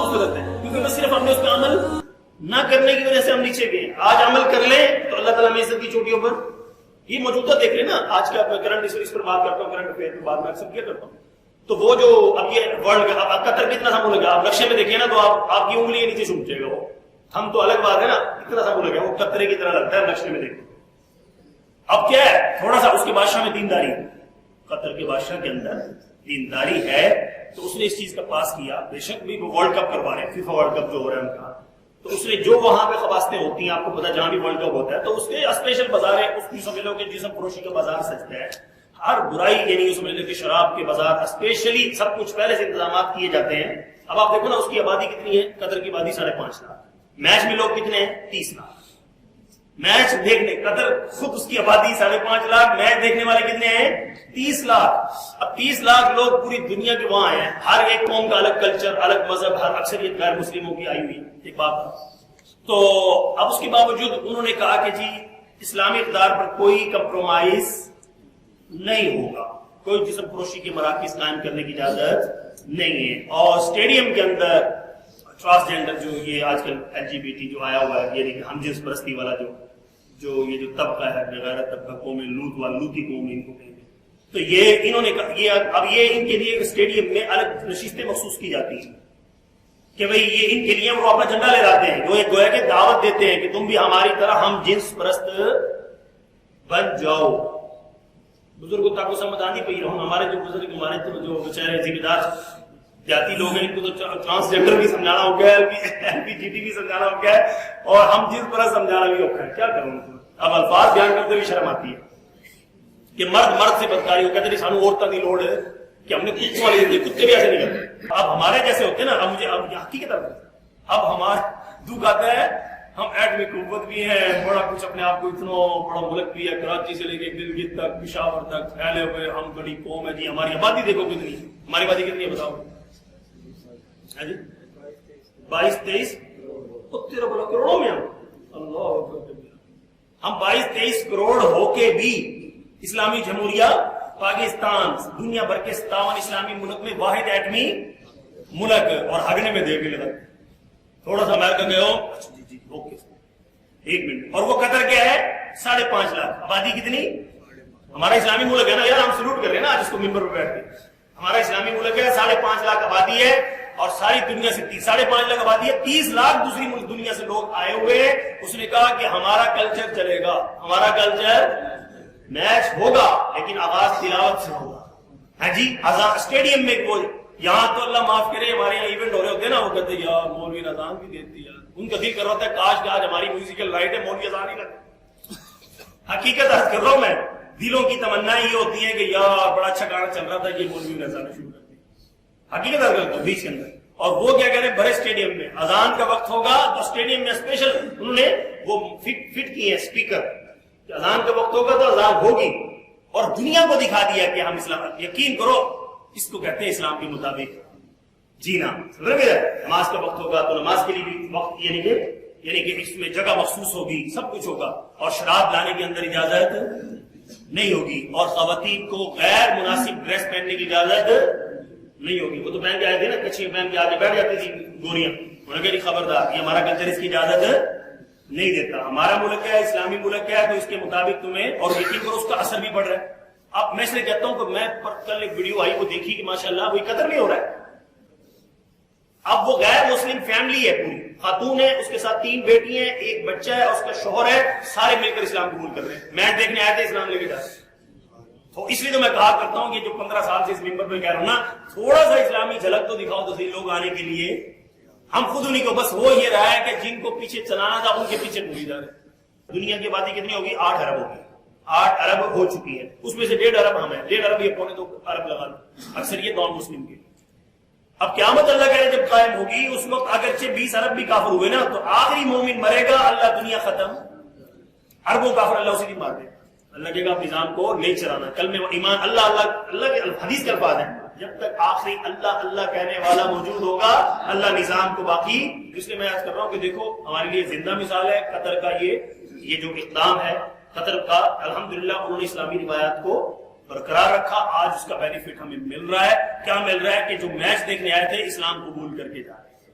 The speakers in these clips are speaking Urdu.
خوبصورت ہے، کیونکہ بس صرف ہم نے اس پہ عمل نہ کرنے کی وجہ سے ہم نیچے گئے. آج عمل کر لیں تو اللہ تعالیٰ میں عزت کی چوٹیوں پر. یہ موجودہ دیکھ لیں نا آج کا کرنٹ، اس پر بات کرتا ہوں، کرنٹ افیئر پر بات میں اکثر کیا کرتا ہوں. تو وہ جو اب یہ ورلڈ کا اب قطر کتنا سا ملک ہے، آپ نقشے میں دیکھیے نا تو آپ کی انگلی نیچے چھوٹ جائے گا. وہ ہم تو الگ بات ہے نا، اتنا سا ملک ہے وہ قطرے کی طرح لگتا ہے نقشے میں دیکھو. اب کیا ہے، تھوڑا سا اس کے بادشاہ میں دینداری ہے، قطر کے بادشاہ کے اندر دینداری ہے، تو اس نے اس چیز کا پاس کیا. بے شک بھی وہ ورلڈ کپ کروا رہے ہیں، فیفا ورلڈ کپ جو ہو رہا ہے ان کا، تو اس نے جو وہاں پہ خواستیں ہوتی ہیں، آپ کو پتا جہاں بھی ورلڈ کپ ہوتا ہے تو اس کے اسپیشل بازار ہے، اس کی سمجھ لو کہ جسم فروشی کا بازار سجتا ہے. ہر برائی یعنی سمجھ لو کہ شراب کے بازار اسپیشلی سب کچھ پہلے سے انتظامات کیے جاتے ہیں. اب آپ دیکھو نا اس کی آبادی کتنی ہے، قطر کی آبادی 5.5 لاکھ. میچ میں لوگ کتنے ہیں، 30 لاکھ. میچ دیکھنے قطر خود اس کی آبادی 5.5 لاکھ، میچ دیکھنے والے کتنے ہیں، 30 لاکھ. اب 30 لاکھ لوگ پوری دنیا کے وہاں ہیں، ہر ایک قوم کا الگ کلچر، الگ مذہب، ہر اکثریت غیر مسلموں کی آئی ہوئی ایک بات. تو اب اس کے باوجود انہوں نے کہا کہ جی اسلامی اقدار پر کوئی کمپرومائز نہیں ہوگا، کوئی جسم فروشی کے مراکز قائم کرنے کی اجازت نہیں ہے. اور اسٹیڈیم کے اندر ٹرانسجینڈر جو یہ آج کل LGBT جو آیا ہوا ہے، یعنی کہ ہم جنس پرستی والا جو یہ جو طبقہ ہے، غیرت طبقہ قوم لوط والا، لوطی قوم ان کو کہیں گے، تو یہ انہوں نے یہ اب یہ ان کے لیے اسٹیڈیم میں الگ نشستیں مخصوص کی جاتی ہیں کہ بھئی یہ ان کے لیے وہ اپنا جھنڈا لے جاتے ہیں، وہ ایک گویا کہ دعوت دیتے ہیں کہ تم بھی ہماری طرح ہم جنس پرست بن جاؤ. بزرگوں تک کو سمجھ آنی پئی رہو، ہمارے جو بزرگ، ہمارے جو بیچارے ذمہ دار جاتی لوگ ہیں، ان کو تو ٹرانسجینڈر بھی سمجھانا ہو گیا ہے، LGBT بھی سمجھانا ہو گیا ہے، اور ہم جنس پرست سمجھانا بھی ہوگا ہے. کیا کروں اب الفاظ بیان کرتے ہوئے شرم آتی ہے کہ مرد سے بدکاری ہو، کہتے ہیں سانو عورتوں کی لوڑ ہے کہ ہم نے کتوں والی زندگی، کتے بھی ایسے نہیں کرتے. اب ہمارے جیسے ہوتے ہیں نا، اب مجھے اب حقیقت اب ہمارا دکھ آتا ہے، ہم ایٹمی قوت بھی ہیں، بڑا کچھ اپنے آپ کو اتنا بڑا ملک بھی ہے، کراچی سے لے کے گلگت تک، پشاور تک پھیلے ہوئے ہم بڑی قوم ہے جی. ہماری آبادی دیکھو کتنی، ہماری آبادی کتنی ہے بتاؤ جی، 22-23 کروڑوں میں ہم 22-23 کروڑ ہو کے بھی اسلامی جمہوریہ پاکستان دنیا بھر کے 57 اسلامی ملک میں واحد ایٹمی ملک، اور ہگنے میں دے کے لگا تھوڑا سا امریکہ گئے ہو، جی اوکے 1 منٹ. اور وہ قطر کیا ہے، 5.5 لاکھ آبادی کتنی. ہمارا اسلامی ملک ہے نا یار، ہم سلوٹ کر رہے ہیں نا آج اس کو ممبر پہ بیٹھ کے. ہمارا اسلامی ملک ہے، 5.5 لاکھ آبادی ہے، اور ساری دنیا سے 5.5 لاکھ آبادی ہے، 30 لاکھ دوسری ملک دنیا سے لوگ آئے ہوئے. اس نے کہا کہ ہمارا کلچر چلے گا، ہمارا کلچر میچ ہوگا لیکن آغاز تلاوت سے ہوگا. ہاں جی، اسٹیڈیم میں وہ یہاں تو اللہ معاف کرے ہمارے یہاں ایونٹ ہو رہے ہوتے ہیں نا، وہ کہتے ہیں یار مولوی اذان بھی دیتی ہے، ان کا دل کر رہا ہوتا ہے کاش کہ آج ہماری میوزیکل نائٹ ہے، مولوی اذان ہی کرتے. حقیقت عرض کر رہا ہوں میں، دلوں کی تمنا یہ ہوتی ہے کہ یار بڑا اچھا گانا چل رہا تھا، یہ مولوی نے اذان شروع کر دی. حقیقت عرض کرتا ہوں بیچ کے اندر. اور وہ کیا کہہ رہے ہیں، بڑے اسٹیڈیم میں اذان کا وقت ہوگا تو اسٹیڈیم میں اسپیشل انہوں نے وہ فٹ کیے ہیں اسپیکر، اذان کا وقت ہوگا تو اذان ہوگی، اور دنیا کو دکھا دیا کہ ہم اسلام، یقین کرو اس کو کہتے ہیں اسلام کے مطابق جینا. نماز کا وقت ہوگا تو نماز کے لیے بھی وقت، یعنی کہ اس میں جگہ مخصوص ہوگی، سب کچھ ہوگا، اور شراب لانے کے اندر اجازت نہیں ہوگی، اور خواتین کو غیر مناسب ڈریس پہننے کی اجازت نہیں ہوگی. وہ تو پہن کے آئے تھے نا، کچھ پہن کے آگے بیٹھ جاتی تھی گوریاں، انہوں نے کہا خبردار یہ ہمارا کلچر اس کی اجازت نہیں دیتا، ہمارا ملک ہے، اسلامی ملک ہے، تو اس کے مطابق تمہیں، اور یقین کرو اس کا اثر بھی پڑ رہا ہے. اب میں اس لیے کہتا ہوں کہ میں کل ایک ویڈیو آئی وہ دیکھی کہ ماشاءاللہ وہی قطر میں ہو رہا ہے. اب وہ غیر مسلم فیملی ہے، پوری خاتون ہے، اس کے ساتھ 3 بیٹی ہیں، 1 بچہ ہے، اس کا شوہر ہے، سارے مل کر اسلام قبول کر رہے ہیں. میچ دیکھنے آئے تھے، اسلام لے کے جا رہے ہیں. تو اس لیے تو میں کہا کرتا ہوں کہ جو 15 سال سے اس ممبر پہ کہہ رہا ہوں نا، تھوڑا سا اسلامی جھلک تو دکھاؤ تو صحیح لوگ آنے کے لیے. ہم خود انہیں کو بس وہ یہ رہا ہے کہ جن کو پیچھے چلانا تھا ان کے پیچھے پوری جا رہے. دنیا کی آبادی کتنی ہوگی، 8 ارب ہوگی، 8 ارب ہو چکی ہے، اس میں سے 1.5 ارب ہم ہیں، 1.5 ارب یہ 1.25 ارب لگا لو، اکثر یہ نان مسلم کے. اب قیامت اللہ کہہ رہے جب قائم ہوگی اس وقت اگرچہ 20 ارب بھی کافر ہوئے نا، تو آخری مومن مرے گا، اللہ دنیا ختم، اربوں کافر اللہ اسی دن مار دے. اللہ کے آپ نظام کو نہیں چلانا، کل میں ایمان اللہ اللہ اللہ کے حدیث کے الفاظ ہیں، جب تک آخری اللہ اللہ کہنے والا موجود ہوگا اللہ نظام کو باقی. اس لیے میں عرض کر رہا ہوں کہ دیکھو ہمارے لیے زندہ مثال ہے قطر کا یہ جو اقدام ہے قطر کا، الحمدللہ انہوں نے اسلامی روایات کو برقرار رکھا. آج اس کا بینیفٹ ہمیں مل رہا ہے. کیا مل رہا ہے کہ جو میچ دیکھنے آئے تھے اسلام قبول کر کے جا رہے ہیں.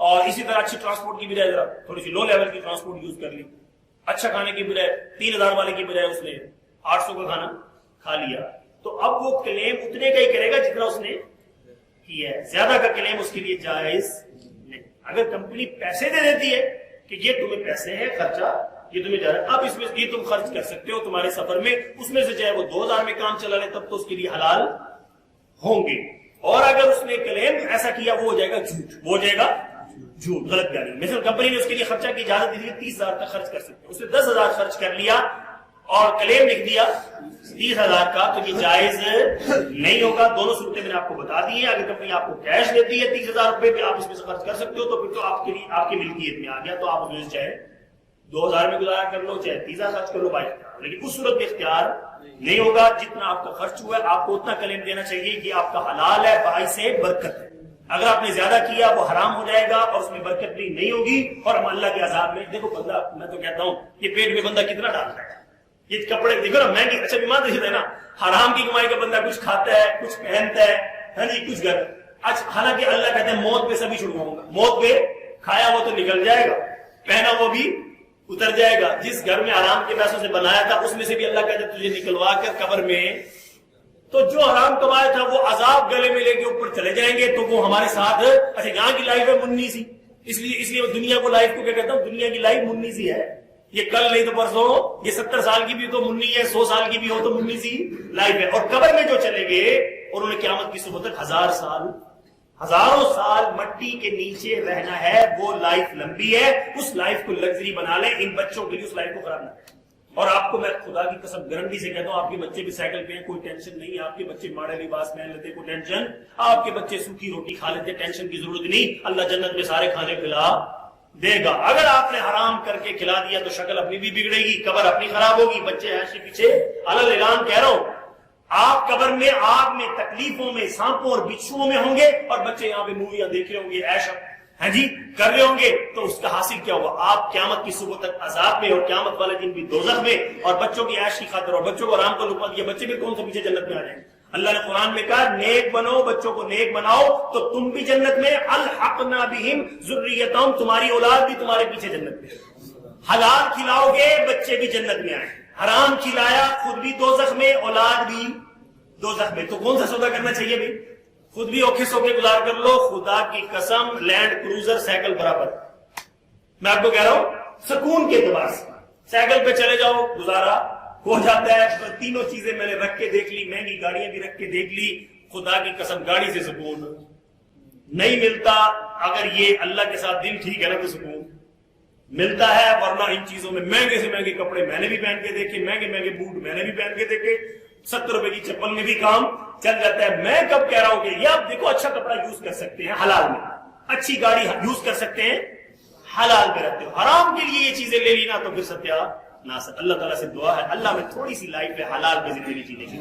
اور اسی طرح اچھی ٹرانسپورٹ کی بجائے ذرا تھوڑی سی لو لیول کی ٹرانسپورٹ یوز کر لی، اچھا کھانے کی بجائے 3000 والے کی بجائے اس نے 800 کا کھانا کھا لیا، تو اب وہ کلیم اتنے کا ہی کرے گا جتنا اس نے کیا ہے، زیادہ کا کلیم اس کے لیے جائز نہیں۔ اگر کمپنی پیسے دے دیتی ہے کہ یہ تمہیں پیسے ہیں خرچہ، یہ تمہیں جا رہا ہے، اب اس میں یہ تم خرچ کر سکتے ہو تمہارے سفر میں، اس میں سے چاہے وہ 2000 میں کام چلا لے تب تو اس کے لیے حلال ہوں گے۔ اور اگر اس نے کلیم ایسا کیا وہ ہو جائے گا جھوٹ، وہ ہو جائے گا جھوٹ، غلط بیانی۔ مثلا کمپنی نے اس کے لیے خرچہ کی اجازت دی 30,000 کا خرچ کر سکتے، اس نے 10,000 خرچ کر لیا اور کلیم لکھ دیا 30,000 کا، تو یہ جائز نہیں ہوگا۔ دونوں صورتیں میں نے آپ کو بتا دی ہیں۔ اگر کمپنی آپ کو کیش دیتی ہے 30,000 روپے بھی آپ اس میں سے خرچ کر سکتے ہو، تو پھر تو آپ کے لیے آپ کی ملکیت میں آ گیا، تو آپ اس میں سے چاہے 2000 میں گزارا کر لو چاہے 30,000 خرچ کر لو بھائی، لیکن اس صورت میں اختیار نہیں ہوگا۔ جتنا آپ کا خرچ ہوا ہے آپ کو اتنا کلیم دینا چاہیے، یہ آپ کا حلال ہے، باعث برکت ہے۔ اگر آپ نے زیادہ کیا وہ حرام ہو جائے گا اور اس میں برکت بھی نہیں ہوگی، اور ہم اللہ کے عذاب میں۔ دیکھو بندہ، میں تو کہتا ہوں یہ پیٹ میں بندہ کتنا ڈالتا ہے، یہ کپڑے دیکھو نا مہنگے، اچھا بیمار دیکھتے ہیں نا، حرام کی کمائی کا بندہ کچھ کھاتا ہے کچھ پہنتا ہے، ہاں جی کچھ گھر، اچھا حالانکہ اللہ کہتے ہیں موت پہ سبھی چھڑواؤں گا، موت پہ کھایا وہ تو نکل جائے گا، پہنا وہ بھی اتر جائے گا، جس گھر میں حرام کے پیسوں سے بنایا تھا اس میں سے بھی اللہ کہتے ہیں تجھے نکلوا کر قبر میں، تو جو حرام کمایا تھا وہ عذاب گلے میں لے کے اوپر چلے جائیں گے، تو وہ ہمارے ساتھ، اچھا یہاں کی لائف ہے منی سی، اس لیے دنیا کو لائف کو کیا کہتا ہوں، دنیا کی لائف منی سی ہے، یہ کل نہیں تو پرسوں، یہ 70 سال کی بھی تو منی ہے، 100 سال کی بھی ہو تو منی سی لائف ہے۔ اور قبر میں جو چلے گئے اور انہیں قیامت کی صبح تک 1000 سال، ہزاروں سال مٹی کے نیچے رہنا ہے، وہ لائف لمبی ہے، اس لائف کو لگژری بنا لیں، ان بچوں کے لیے اس لائف کو خراب نہ کریں۔ اور آپ کو میں خدا کی قسم گارنٹی سے کہتا ہوں، آپ کے بچے بھی سائیکل پہ ہیں کوئی ٹینشن نہیں، آپ کے بچے ماڑے لباس پہن لیتے کوئی ٹینشن، آپ کے بچے سوکھی روٹی کھا لیتے ٹینشن کی ضرورت نہیں، اللہ جنت میں سارے کھانے کھلا دے گا۔ اگر آپ نے حرام کر کے کھلا دیا تو شکل اپنی بھی بگڑے گی، قبر اپنی خراب ہوگی، بچے ایسے پیچھے علل اعلان کہہ رہا ہوں، آپ قبر میں آگ میں تکلیفوں میں سانپوں اور بچھوؤں میں ہوں گے، اور بچے یہاں پہ موویاں دیکھ رہے ہوں گے، ایش ہاں جی کر رہے ہوں گے، تو اس کا حاصل کیا ہوگا؟ آپ قیامت کی صبح تک عذاب میں اور قیامت والے دن بھی دوزخ میں، اور بچوں کی عیش کی خاطر اور بچوں کو آرام کا لقمہ دیا، بچے بھی کون سے پیچھے جنت میں آ جائیں گے۔ اللہ نے قرآن میں کہا نیک بنو، بچوں کو نیک بناؤ تو تم بھی جنت میں، الحقنا بہم ذریتہم، تمہاری اولاد بھی تمہارے پیچھے جنت میں۔ حلال کھلاؤ گے بچے بھی جنت میں آئیں، حرام کھلایا خود بھی دوزخ میں اولاد بھی دوزخ میں، تو کون سا سودا کرنا چاہیے بھائی؟ خود بھی اوکھے سو کے گزار کر لو، خدا کی قسم لینڈ کروزر سائیکل برابر، میں آپ کو کہہ رہا ہوں سکون کے اعتبار سے سائیکل پہ چلے جاؤ گزارا ہو جاتا ہے۔ تینوں چیزیں میں نے رکھ کے دیکھ لی، مہنگی گاڑیاں بھی رکھ کے دیکھ لی، خدا کی قسم گاڑی سے سکون نہیں ملتا۔ اگر یہ اللہ کے ساتھ دل ٹھیک ہے نا تو سکون ملتا ہے، ورنہ ان چیزوں میں مہنگے سے مہنگے کپڑے میں نے بھی پہن کے دیکھے، مہنگے مہنگے بوٹ میں نے بھی پہن کے دیکھے، 70 روپے کی چپل میں بھی کام چل جاتا ہے۔ میں کب کہہ رہا ہوں کہ یہ آپ دیکھو اچھا کپڑا یوز کر سکتے ہیں حلال میں، اچھی گاڑی یوز کر سکتے ہیں حلال میں رہتے ہو، حرام کے لیے یہ چیزیں لے لی نا تو پھر ستیہ ناصر۔ اللہ تعالیٰ سے دعا ہے اللہ میں تھوڑی سی لائف ہے حلال پہ زندگی جینے کی۔